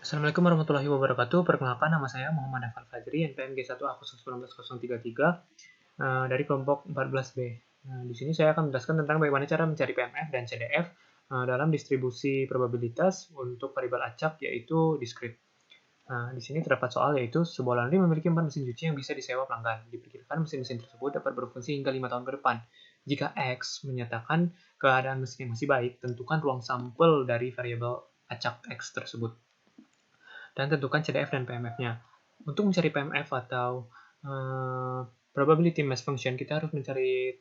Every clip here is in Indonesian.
Assalamualaikum warahmatullahi wabarakatuh. Perkenalkan, nama saya Muhammad Afan Fajri, NPM G1A019033, dari kelompok 14B. Nah, di sini saya akan menjelaskan tentang bagaimana cara mencari PMF dan CDF dalam distribusi probabilitas untuk variabel acak, yaitu discrete. Nah, di sini terdapat soal, yaitu sebuah laundry memiliki 4 mesin cuci yang bisa disewa pelanggan. Diperkirakan mesin-mesin tersebut dapat berfungsi hingga 5 tahun ke depan. Jika X menyatakan keadaan mesin yang masih baik, tentukan ruang sampel dari variabel acak X tersebut dan tentukan CDF dan PMF-nya. Untuk mencari PMF atau probability mass function, kita harus mencari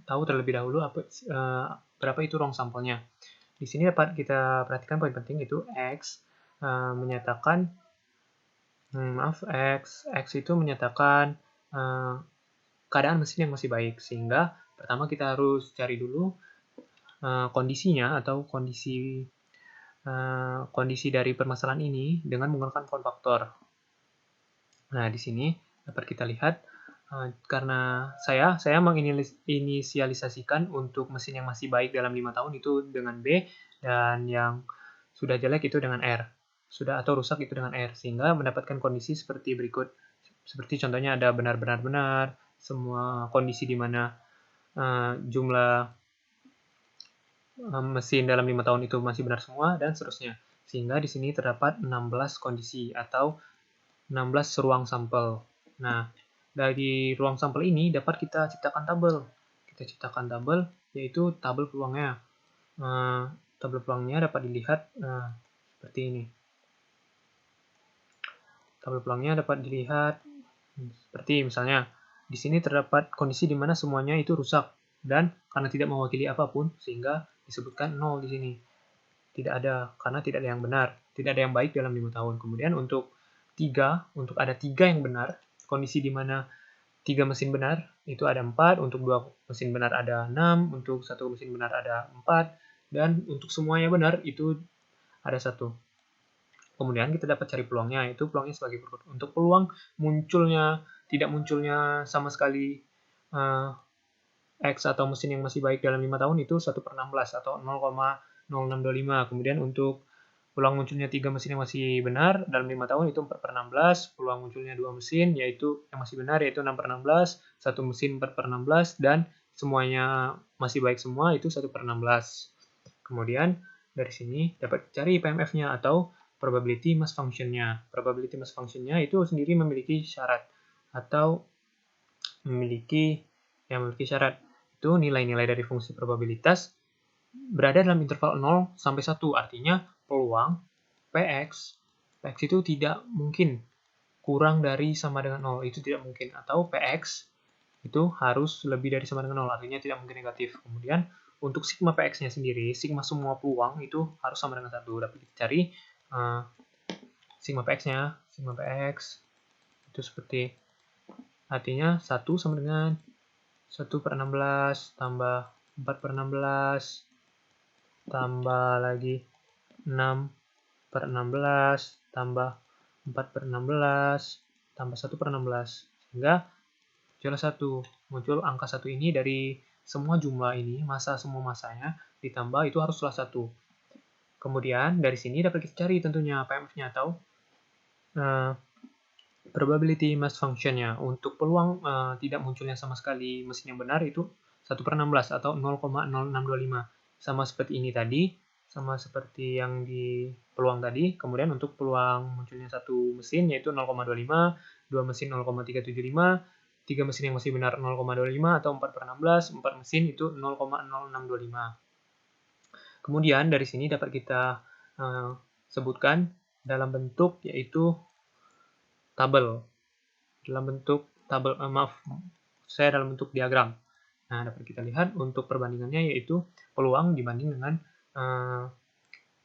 tahu terlebih dahulu berapa itu ruang sampelnya. Di sini dapat kita perhatikan poin penting, itu X menyatakan X itu menyatakan keadaan mesin yang masih baik, sehingga pertama kita harus cari dulu kondisinya atau kondisi dari permasalahan ini dengan menggunakan form faktor. Nah, di sini dapat kita lihat karena saya menginisialisasikan untuk mesin yang masih baik dalam 5 tahun itu dengan B, dan yang sudah jelek itu dengan R. Sudah atau rusak itu dengan R, sehingga mendapatkan kondisi seperti berikut. Seperti contohnya ada benar-benar, semua kondisi di mana jumlah mesin dalam 5 tahun itu masih benar semua, dan seterusnya. Sehingga di sini terdapat 16 kondisi atau 16 ruang sampel. Nah, dari ruang sampel ini dapat kita ciptakan tabel. Kita ciptakan tabel, yaitu tabel peluangnya. Tabel peluangnya dapat dilihat seperti ini. Tabel peluangnya dapat dilihat seperti misalnya, di sini terdapat kondisi di mana semuanya itu rusak, dan karena tidak mewakili apapun, sehingga disebutkan 0 di sini. Tidak ada, karena tidak ada yang benar. Tidak ada yang baik dalam 5 tahun. Kemudian untuk ada 3 yang benar, kondisi di mana 3 mesin benar, itu ada 4, untuk 2 mesin benar ada 6, untuk 1 mesin benar ada 4, dan untuk semuanya benar itu ada 1. Kemudian kita dapat cari peluangnya, yaitu peluangnya sebagai berikut. Untuk peluang tidak munculnya sama sekali X atau mesin yang masih baik dalam 5 tahun itu 1/16 atau 0,0625. Kemudian untuk peluang munculnya 3 mesin yang masih benar dalam 5 tahun itu 4/16. Peluang munculnya 2 mesin yaitu yang masih benar yaitu 6/16, 1 mesin 4/16, dan semuanya masih baik semua itu 1/16. Kemudian dari sini dapat cari PMF-nya atau probability mass function-nya. Probability mass function-nya itu sendiri memiliki syarat atau memiliki syarat. Itu nilai-nilai dari fungsi probabilitas berada dalam interval 0 sampai 1. Artinya peluang Px itu tidak mungkin kurang dari sama dengan 0. Itu tidak mungkin. Atau Px itu harus lebih dari sama dengan 0. Artinya tidak mungkin negatif. Kemudian untuk sigma Px-nya sendiri, sigma semua peluang itu harus sama dengan 1. Dapat kita cari sigma Px-nya. Sigma Px itu seperti, artinya 1 sama dengan 1/16 tambah 4/16 tambah lagi 6/16 tambah 4/16 tambah 1/16, sehingga muncul angka 1 ini dari semua jumlah ini, semua masanya ditambah itu haruslah 1. Kemudian dari sini dapat kita cari tentunya PMF-nya atau probability mass function-nya. Untuk peluang tidak munculnya sama sekali mesin yang benar itu 1/16 atau 0,0625. Sama seperti ini tadi, sama seperti yang di peluang tadi. Kemudian untuk peluang munculnya satu mesin yaitu 0,25, 2 mesin 0,375, 3 mesin yang masih benar 0,25 atau 4/16, 4 mesin itu 0,0625. Kemudian dari sini dapat kita sebutkan dalam bentuk yaitu tabel. Dalam bentuk dalam bentuk diagram. Nah, dapat kita lihat untuk perbandingannya yaitu peluang dibanding dengan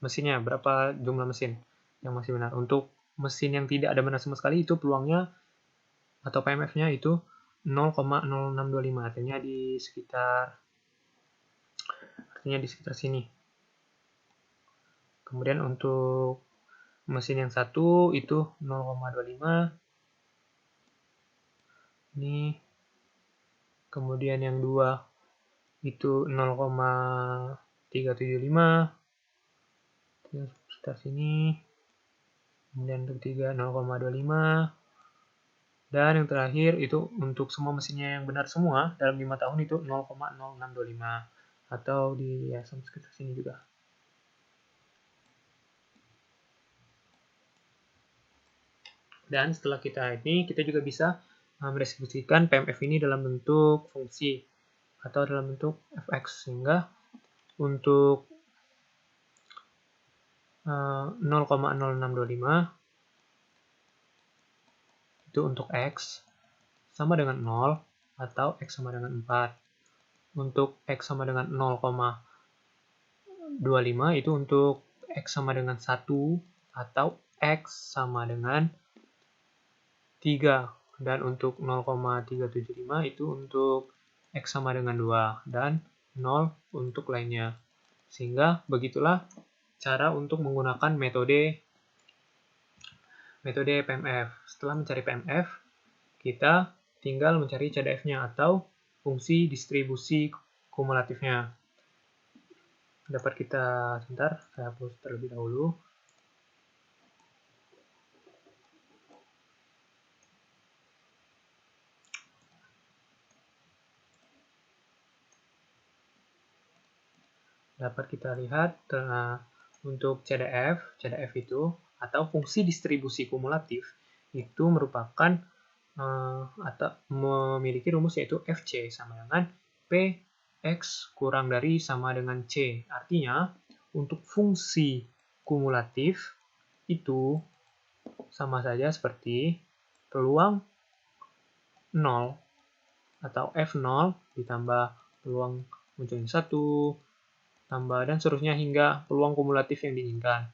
mesinnya, berapa jumlah mesin yang masih benar. Untuk mesin yang tidak ada benar sama sekali itu peluangnya atau PMF-nya itu 0,0625, artinya di sekitar sini. Kemudian untuk mesin yang satu itu 0,25 ini. Kemudian yang dua itu 0,375 sekitar sini. kemudian untuk 3 0,25, dan yang terakhir itu untuk semua mesinnya yang benar semua dalam 5 tahun itu 0,0625, atau di ya sekitar sini juga. Dan setelah kita juga bisa mendistribusikan PMF ini dalam bentuk fungsi atau dalam bentuk fx, sehingga untuk 0,0625 itu untuk x sama dengan 0 atau x sama dengan 4. Untuk x sama dengan 0,25 itu untuk x sama dengan 1 atau x sama dengan 3. Dan untuk 0,375 itu untuk x sama dengan 2 dan 0 untuk lainnya. Sehingga begitulah cara untuk menggunakan metode PMF. Setelah mencari PMF, kita tinggal mencari CDF-nya atau fungsi distribusi kumulatifnya. Dapat kita, sebentar, saya hapus terlebih dahulu. Dapat kita lihat untuk CDF itu atau fungsi distribusi kumulatif itu merupakan atau memiliki rumus yaitu FC sama dengan Px kurang dari sama dengan C. Artinya untuk fungsi kumulatif itu sama saja seperti peluang 0 atau F0 ditambah peluang munculnya 1 tambah dan seterusnya hingga peluang kumulatif yang diinginkan.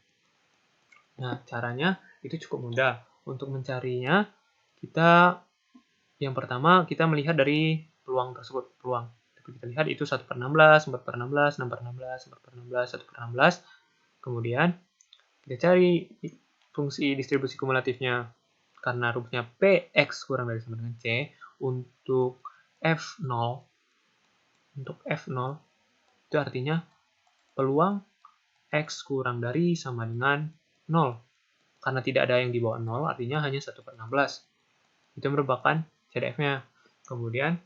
Nah, caranya itu cukup mudah. Untuk mencarinya, yang pertama kita melihat dari peluang tersebut. Peluang. Kita lihat itu 1/16, 4/16, 6/16, 4/16, 1/16. Kemudian kita cari fungsi distribusi kumulatifnya. Karena rumusnya Px kurang dari sama dengan C, untuk F0 itu artinya peluang X kurang dari sama dengan 0. Karena tidak ada yang di bawah 0, artinya hanya 1/16. Itu merupakan CDF-nya. Kemudian,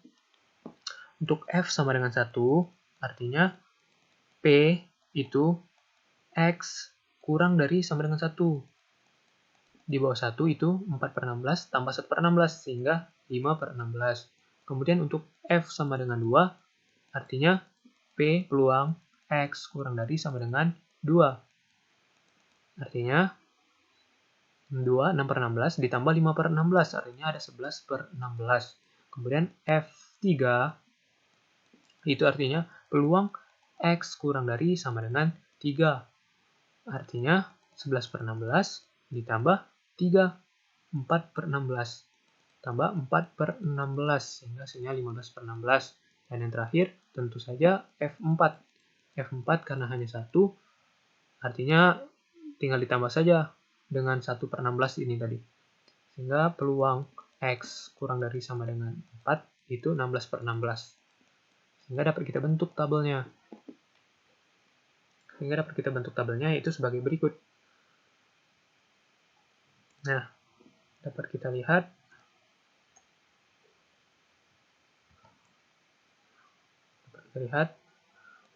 untuk F sama dengan 1, artinya P itu X kurang dari sama dengan 1. Di bawah 1 itu 4/16 tambah 1/16, sehingga 5/16. Kemudian untuk F sama dengan 2, artinya P peluang X kurang dari sama dengan 2. Artinya 2, 6/16 ditambah 5/16, artinya ada 11/16. Kemudian F3 itu artinya peluang X kurang dari sama dengan 3. Artinya 11/16 ditambah 3, 4/16. Tambah 4/16, sehingga hasilnya 15/16. Dan yang terakhir tentu saja F4. F4 karena hanya 1, artinya tinggal ditambah saja dengan 1/16 ini tadi. Sehingga peluang X kurang dari sama dengan 4 itu 16/16. Sehingga dapat kita bentuk tabelnya. Yaitu sebagai berikut. Nah, dapat kita lihat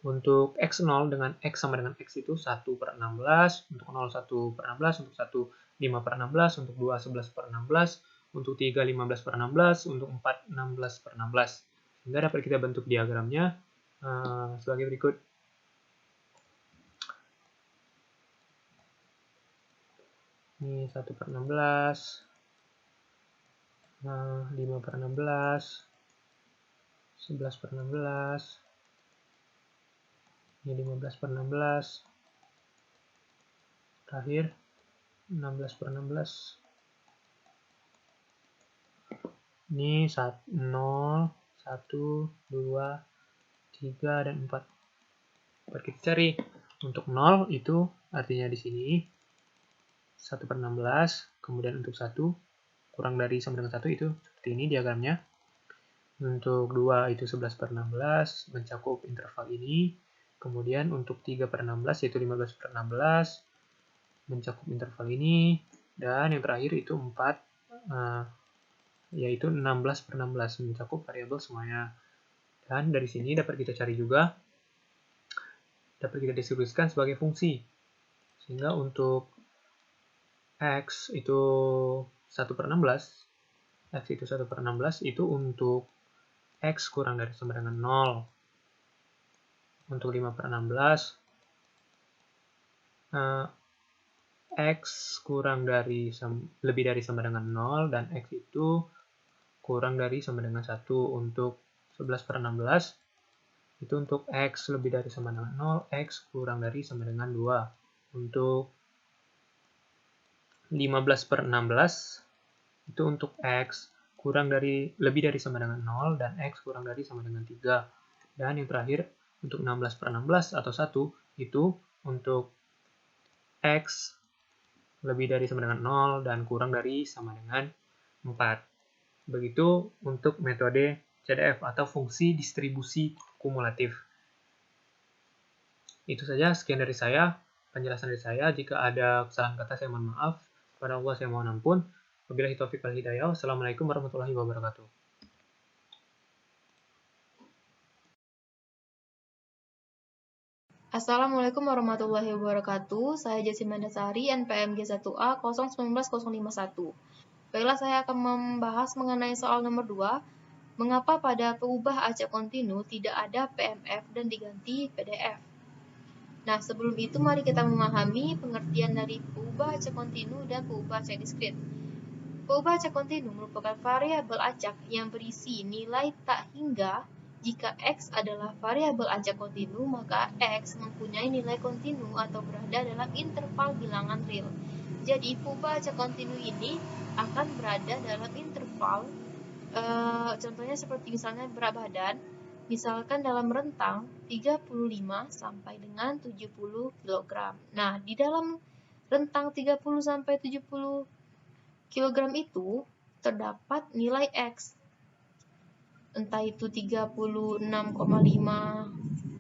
untuk X0 dengan X sama dengan X itu 1/16, untuk 0 1/16, untuk 1 5/16, untuk 2 11/16, untuk 3 15/16, untuk 4 16/16. Sehingga dapat kita bentuk diagramnya sebagai berikut. Ini 1/16, 5/16, 11/16, ini 15/16, terakhir 16/16. Ini 0, 1, 2, 3, dan 4. Dapat kita cari. Untuk 0 itu artinya di sini 1/16, kemudian untuk 1 kurang dari sama dengan 1 itu seperti ini diagramnya. Untuk 2 itu 11/16, mencakup interval ini. Kemudian untuk 3/16 yaitu 15/16, mencakup interval ini. Dan yang terakhir itu 4, yaitu 16/16, mencakup variabel semuanya. Dan dari sini dapat kita cari juga, dapat kita distribusikan sebagai fungsi. Sehingga untuk X itu 1/16, X itu 1/16 itu untuk X kurang dari sama dengan 0. Untuk 5/16, X kurang dari lebih dari sama dengan 0, dan X itu kurang dari sama dengan 1. Untuk 11/16, itu untuk X lebih dari sama dengan 0, X kurang dari sama dengan 2. Untuk 15/16, itu untuk X lebih dari sama dengan 0, dan X kurang dari sama dengan 3. Dan yang terakhir, untuk 16/16 atau 1, itu untuk X lebih dari sama dengan 0, dan kurang dari sama dengan 4. Begitu untuk metode CDF atau fungsi distribusi kumulatif. Itu saja, sekian dari saya, penjelasan dari saya. Jika ada kesalahan kata, saya mohon maaf. Kepada Allah saya mohon ampun. Wabillahi taufiq wal hidayah. Wassalamualaikum warahmatullahi wabarakatuh. Assalamualaikum warahmatullahi wabarakatuh. Saya Jasmine Mandasari, NPMG 1A 019051. Baiklah, saya akan membahas mengenai soal nomor 2. Mengapa pada pengubah acak kontinu tidak ada PMF dan diganti PDF? Nah, sebelum itu mari kita memahami pengertian dari pengubah acak kontinu dan pengubah acak diskrit. Pengubah acak kontinu merupakan variabel acak yang berisi nilai tak hingga. Jika X adalah variabel acak kontinu, maka X mempunyai nilai kontinu atau berada dalam interval bilangan real. Jadi, pengubah acak kontinu ini akan berada dalam interval, contohnya seperti misalnya berat badan, misalkan dalam rentang 35 sampai dengan 70 kg. Nah, di dalam rentang 30 sampai 70 kg itu terdapat nilai X. Entah itu 36,5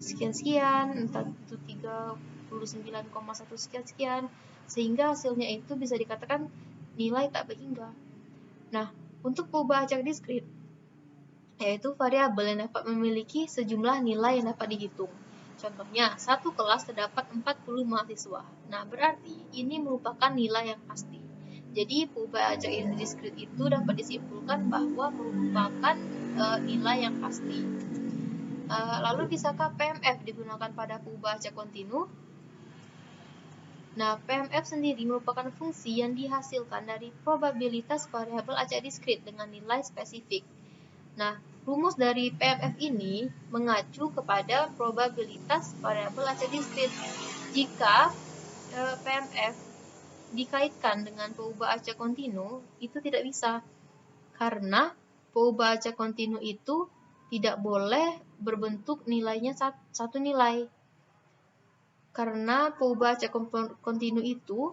sekian-sekian, entah itu 39,1 sekian-sekian, sehingga hasilnya itu bisa dikatakan nilai tak berhingga. Nah, untuk pengubah acak diskrit, yaitu variabel yang dapat memiliki sejumlah nilai yang dapat dihitung. Contohnya, satu kelas terdapat 40 mahasiswa. Nah, berarti ini merupakan nilai yang pasti. Jadi, pengubah acak diskrit itu dapat disimpulkan bahwa merupakan nilai yang pasti. Lalu, bisakah PMF digunakan pada pengubah acak kontinu? Nah, PMF sendiri merupakan fungsi yang dihasilkan dari probabilitas variabel acak diskrit dengan nilai spesifik. Nah, rumus dari PMF ini mengacu kepada probabilitas variabel acak diskrit. Jika PMF dikaitkan dengan pengubah acak kontinu, itu tidak bisa. Karena pengubah acak kontinu itu tidak boleh berbentuk nilainya satu nilai. Karena pengubah acak kontinu itu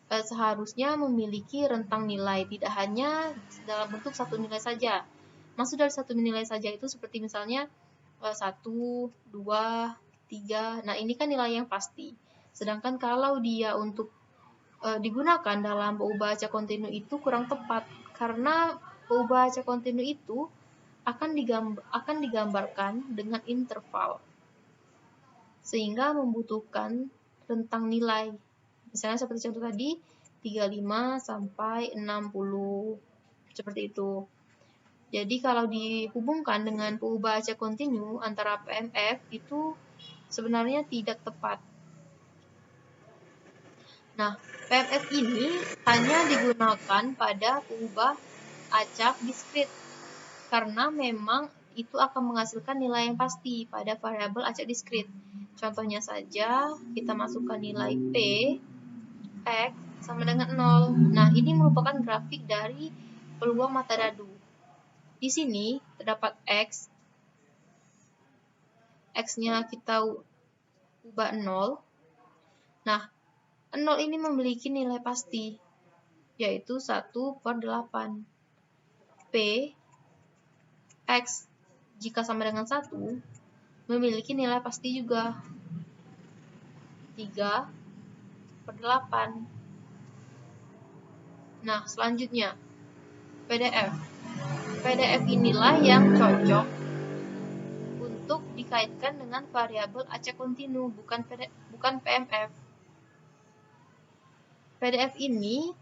seharusnya memiliki rentang nilai, tidak hanya dalam bentuk satu nilai saja. Maksud dari satu nilai saja itu seperti misalnya 1, 2, 3. Nah, ini kan nilai yang pasti. Sedangkan kalau dia untuk digunakan dalam pengubah acak kontinu itu kurang tepat, karena pengubah acak kontinu itu akan digambarkan dengan interval, sehingga membutuhkan rentang nilai. Misalnya seperti contoh tadi, 35 sampai 60. Seperti itu. Jadi kalau dihubungkan dengan pengubah acak kontinu antara PMF itu sebenarnya tidak tepat. Nah, PMF ini hanya digunakan pada pengubah acak diskrit karena memang itu akan menghasilkan nilai yang pasti pada variabel acak diskrit. Contohnya saja, kita masukkan nilai P, X sama dengan 0. Nah, ini merupakan grafik dari peluang mata dadu. Di sini terdapat X. X-nya kita ubah 0. Nah, 0 ini memiliki nilai pasti, yaitu 1/8. P, X, jika sama dengan 1, memiliki nilai pasti juga, 3/8. Nah, selanjutnya PDF. PDF inilah yang cocok untuk dikaitkan dengan variabel acak kontinu, bukan PMF. PDF ini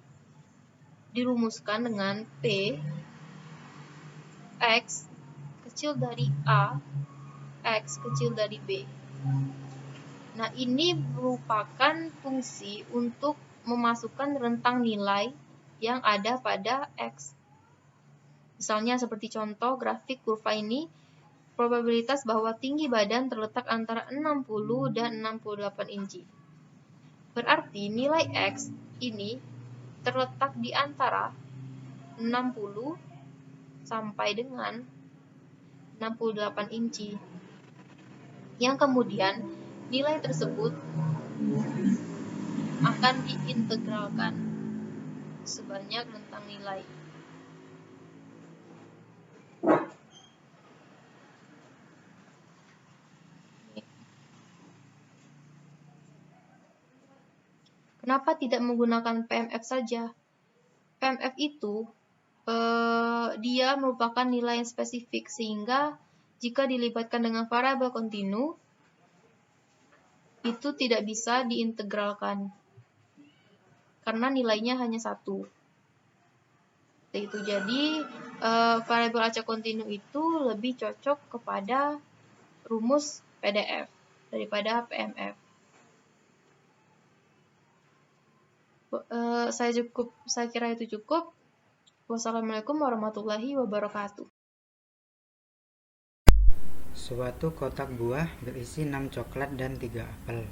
dirumuskan dengan P X kecil dari A, X kecil dari B. Nah, ini merupakan fungsi untuk memasukkan rentang nilai yang ada pada X. Misalnya seperti contoh grafik kurva ini, probabilitas bahwa tinggi badan terletak antara 60 dan 68 inci. Berarti nilai X ini terletak di antara 60 sampai dengan 68 inci. Yang kemudian nilai tersebut akan diintegralkan sebanyak rentang nilai. Kenapa tidak menggunakan PMF saja? PMF itu dia merupakan nilai yang spesifik, sehingga jika dilibatkan dengan variabel kontinu, itu tidak bisa diintegralkan karena nilainya hanya satu. Jadi variabel acak kontinu itu lebih cocok kepada rumus PDF daripada PMF. Saya kira itu cukup. Wassalamualaikum warahmatullahi wabarakatuh. Suatu kotak buah berisi 6 coklat dan 3 apel.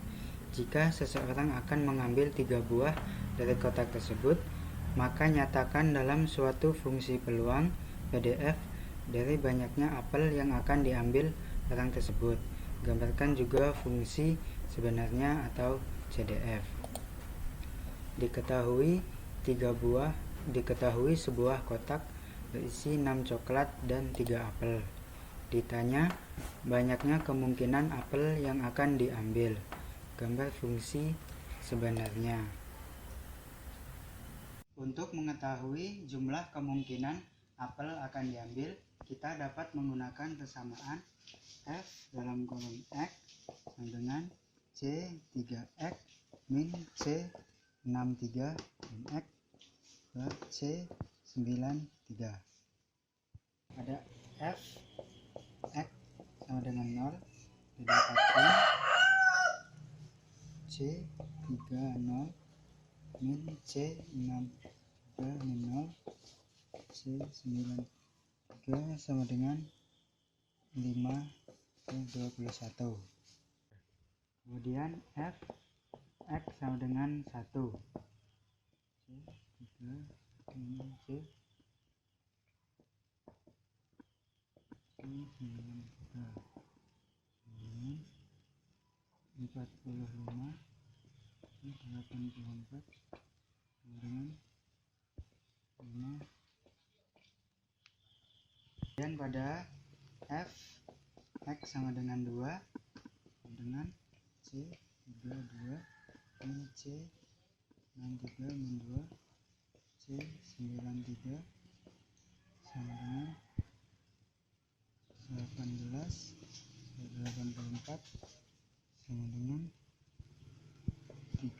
Jika seseorang akan mengambil 3 buah dari kotak tersebut, maka nyatakan dalam suatu fungsi peluang PDF dari banyaknya apel yang akan diambil orang tersebut. Gambarkan juga fungsi sebenarnya atau CDF. Diketahui sebuah kotak berisi 6 coklat dan 3 apel. Ditanya banyaknya kemungkinan apel yang akan diambil. Gambar fungsi sebenarnya. Untuk mengetahui jumlah kemungkinan apel akan diambil, kita dapat menggunakan persamaan F dalam kolom X sama dengan C 3X min C 63 min X per C 93. Pada F X sama dengan 0 didapatkan C 30 min C 63 min 0 C 93 sama dengan 5 per 21. Kemudian F X sama dengan 1 C 3 min C 93 kemudian 45 84 dengan 5. Dan pada F X sama dengan 2 dengan C 32 min C 63 min 2 C 93 sama dengan 18 84 sama dengan 3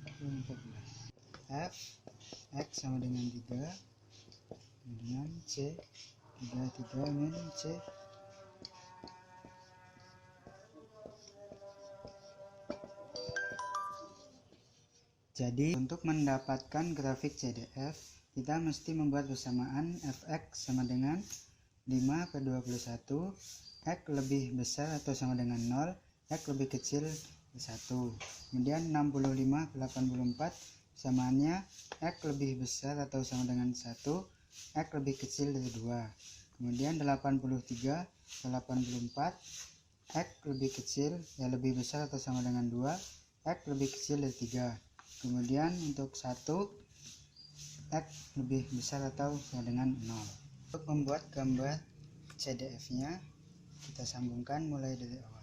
per 14. F X sama dengan 3 kemudian C 33 min C Jadi untuk mendapatkan grafik CDF, kita mesti membuat persamaan Fx sama dengan 5 per 21, X lebih besar atau sama dengan 0, X lebih kecil dari 1. Kemudian 65 per 84, samaannya X lebih besar atau sama dengan 1, X lebih kecil dari 2. Kemudian 83 per 84, X lebih kecil, lebih besar atau sama dengan 2, X lebih kecil dari 3. Kemudian untuk 1, X lebih besar atau sama dengan 0. Untuk membuat gambar CDF-nya, kita sambungkan mulai dari awal.